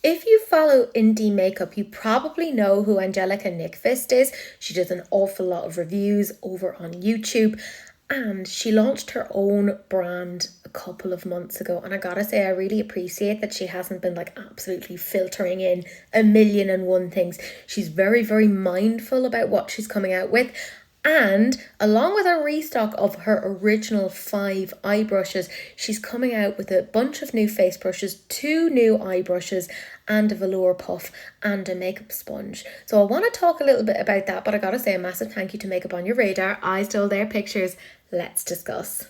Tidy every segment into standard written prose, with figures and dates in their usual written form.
If you follow indie makeup, you probably know who Angelica Nyqvist is. She does an awful lot of reviews over on YouTube, and she launched her own brand a couple of months ago. And I gotta say, I really appreciate that she hasn't been like absolutely filtering in a million and one things. She's very, very mindful about what she's coming out with. And along with a restock of her original 5 eye brushes, she's coming out with a bunch of new face brushes, 2 new eye brushes, and a velour puff and a makeup sponge. So I want to talk a little bit about that, but I gotta say a massive thank you to Makeup on Your Radar. I stole their pictures. Let's discuss.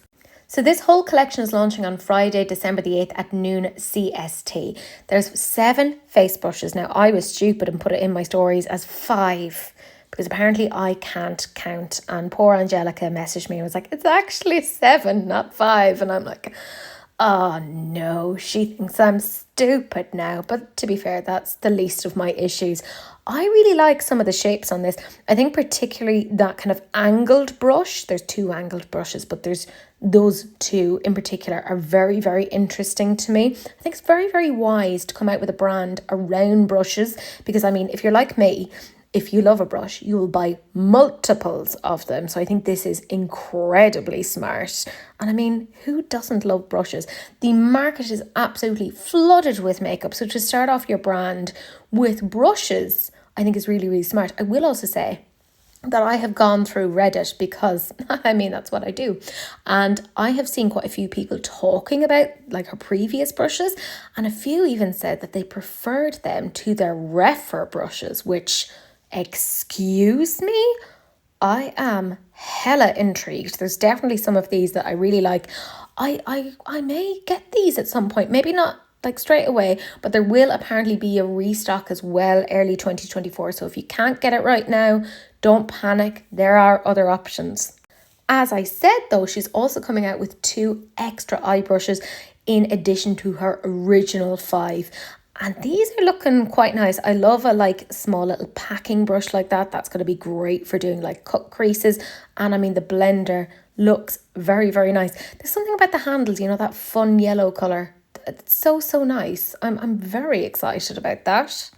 So this whole collection is launching on Friday, December the 8th at noon CST. There's 7 face brushes. Now, I was stupid and put it in my stories as 5 because apparently I can't count. And poor Angelica messaged me and was like, it's actually 7, not 5. And I'm like, oh no, she thinks I'm stupid now. But to be fair, that's the least of my issues. I really like some of the shapes on this. I think particularly that kind of angled brush. There's 2 angled brushes, but there's those 2 in particular are very, very interesting to me. I think it's very, very wise to come out with a brand around brushes because, I mean, if you're like me, if you love a brush, you will buy multiples of them. So I think this is incredibly smart. And I mean, who doesn't love brushes? The market is absolutely flooded with makeup. So to start off your brand with brushes, I think is really, really smart. I will also say that I have gone through Reddit because, I mean, that's what I do. And I have seen quite a few people talking about like her previous brushes. And a few even said that they preferred them to their Refer brushes, which... excuse me? I am hella intrigued. There's definitely some of these that I really like. I may get these at some point. Maybe not like straight away, but there will apparently be a restock as well early 2024. So if you can't get it right now, don't panic. There are other options. As I said though, she's also coming out with 2 extra eye brushes in addition to her original 5. And these are looking quite nice. I love a like small little packing brush like that. That's going to be great for doing like cut creases. And I mean, the blender looks very, very nice. There's something about the handles, you know, that fun yellow colour. It's so, so nice. I'm very excited about that.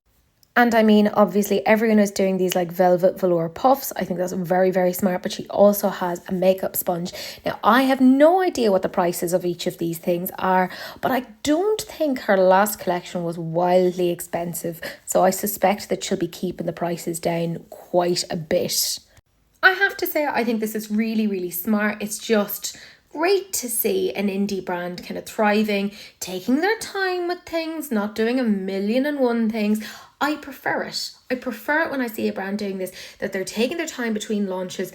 And I mean, obviously everyone is doing these like velvet velour puffs. I think that's very, very smart. But she also has a makeup sponge. Now, I have no idea what the prices of each of these things are, but I don't think her last collection was wildly expensive. So I suspect that she'll be keeping the prices down quite a bit. I have to say, I think this is really, really smart. It's just great to see an indie brand kind of thriving, taking their time with things, not doing a million and one things. I prefer it. I prefer it when I see a brand doing this, that they're taking their time between launches.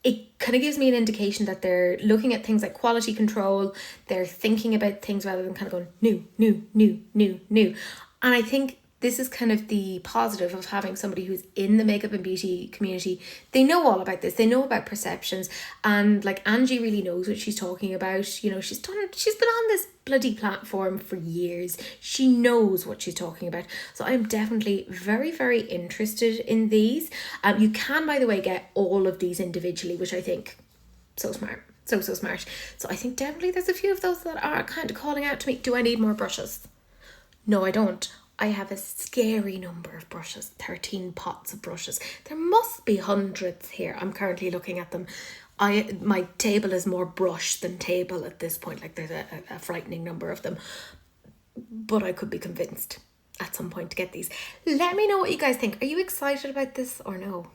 It kind of gives me an indication that they're looking at things like quality control. They're thinking about things rather than kind of going new, new, new, new, new. And I think this is kind of the positive of having somebody who's in the makeup and beauty community. They know all about this. They know about perceptions. And like Angie really knows what she's talking about. You know, she's been on this bloody platform for years. She knows what she's talking about. So I'm definitely very, very interested in these. You can, by the way, get all of these individually, which I think so smart. So smart. So I think definitely there's a few of those that are kind of calling out to me. Do I need more brushes? No, I don't. I have a scary number of brushes, 13 pots of brushes. There must be hundreds here. I'm currently looking at them. My table is more brush than table at this point. Like there's a frightening number of them. But I could be convinced at some point to get these. Let me know what you guys think. Are you excited about this or no?